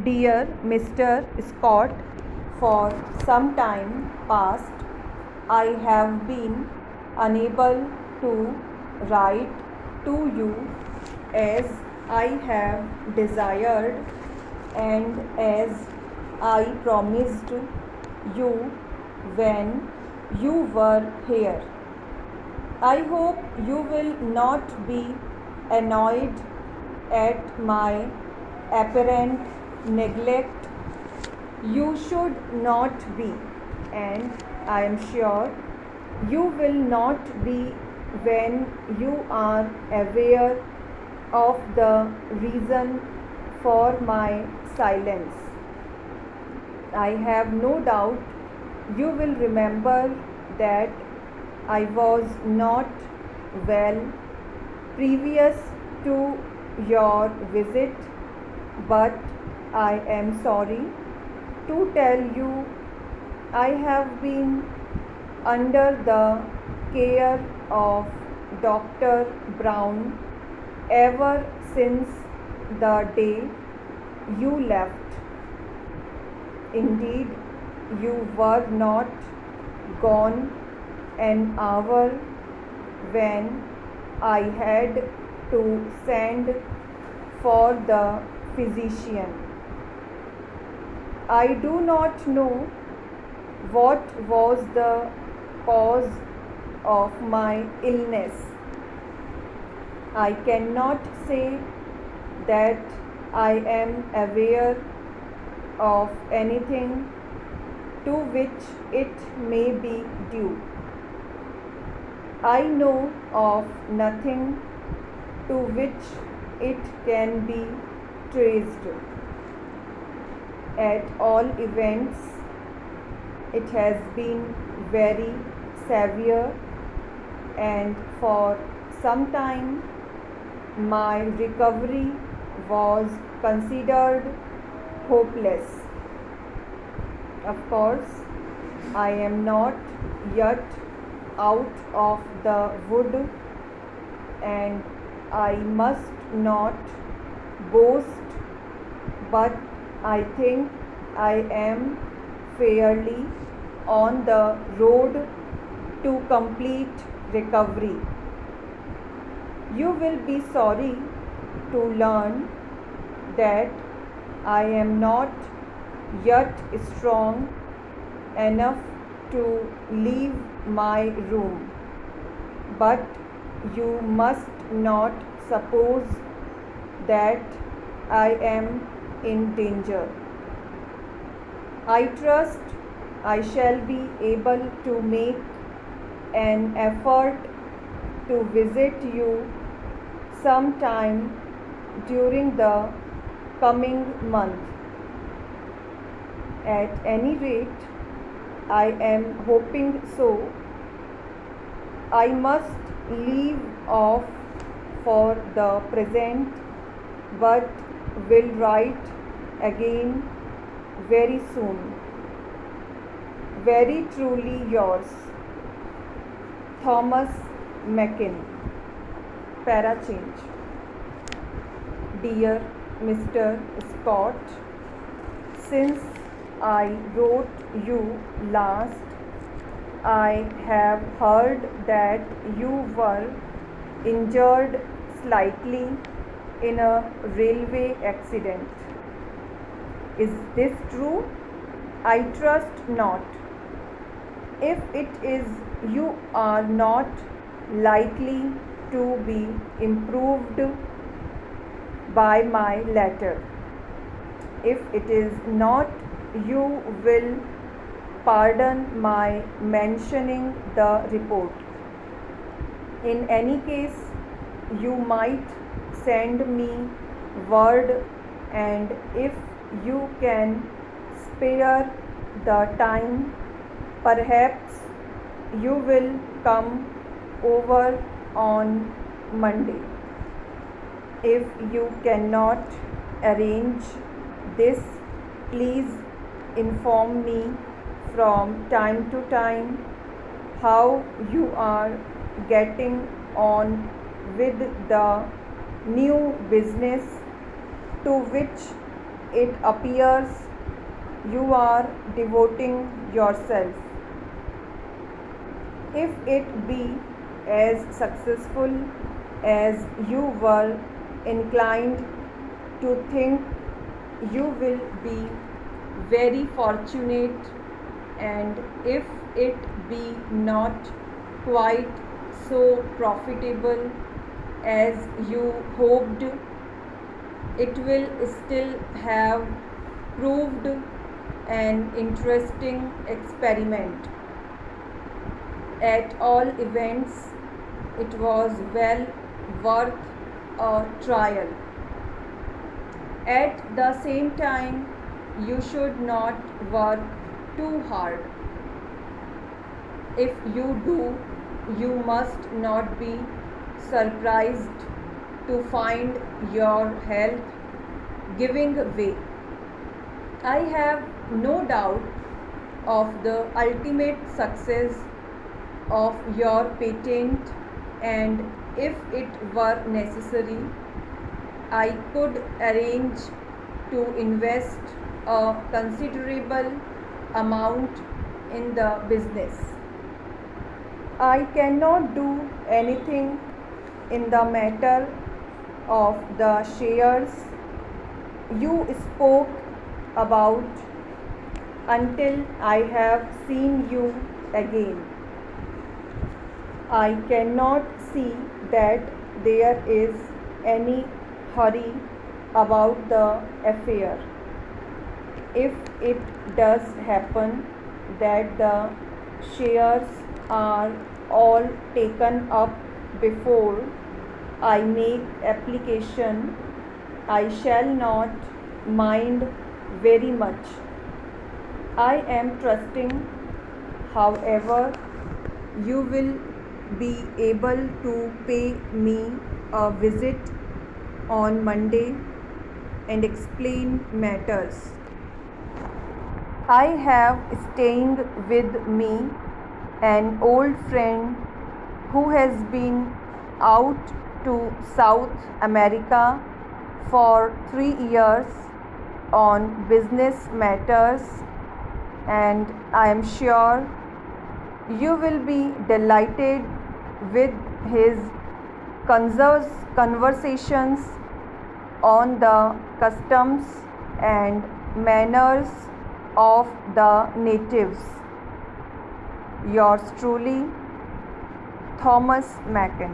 Dear Mr. Scott, for some time past I have been unable to write to you as I have desired and as I promised you when you were here. I hope you will not be annoyed at my apparent neglect. You should not be, and I am sure you will not be when you are aware of the reason for my silence. I have no doubt you will remember that I was not well previous to your visit, but I am sorry to tell you I have been under the care of Dr. Brown ever since the day you left. Indeed, you were not gone an hour when I had to send for the physician. I do not know what was the cause of my illness. I cannot say that I am aware of anything to which it may be due. I know of nothing to which it can be traced. At all events, it has been very severe, and for some time my recovery was considered hopeless. Of course, I am not yet out of the wood, and I must not boast, but I think I am fairly on the road to complete recovery. You will be sorry to learn that I am not yet strong enough to leave my room, but you must not suppose that I am in danger. I trust I shall be able to make an effort to visit you sometime during the coming month. At any rate, I am hoping so. I must leave off for the present, but will write again very soon. Very truly yours, Thomas Mackin. Para change. Dear Mr. Scott, since I wrote you last, I have heard that you were injured slightly in a railway accident. Is this true? I trust not. If it is, you are not likely to be improved by my letter. If it is not, you will pardon my mentioning the report. In any case, you might send me word, and if you can spare the time, perhaps you will come over on Monday. If you cannot arrange this, please inform me from time to time how you are getting on with the new business to which it appears you are devoting yourself. If it be as successful as you were inclined to think, you will be very fortunate, and if it be not quite so profitable as you hoped, it will still have proved an interesting experiment. At all events, it was well worth a trial. At the same time, you should not work too hard. If you do, you must not be surprised to find your health giving way. I have no doubt of the ultimate success of your patent, and if it were necessary, I could arrange to invest a considerable amount in the business. I cannot do anything in the matter of the shares you spoke about until I have seen you again. I cannot see that there is any hurry about the affair. If it does happen that the shares are all taken up before I make application, I shall not mind very much. I am trusting, however, you will be able to pay me a visit on Monday and explain matters. I have staying with me an old friend who has been out to South America for 3 years on business matters, and I am sure you will be delighted with his conversations on the customs and manners of the natives. Yours truly, Thomas Macken.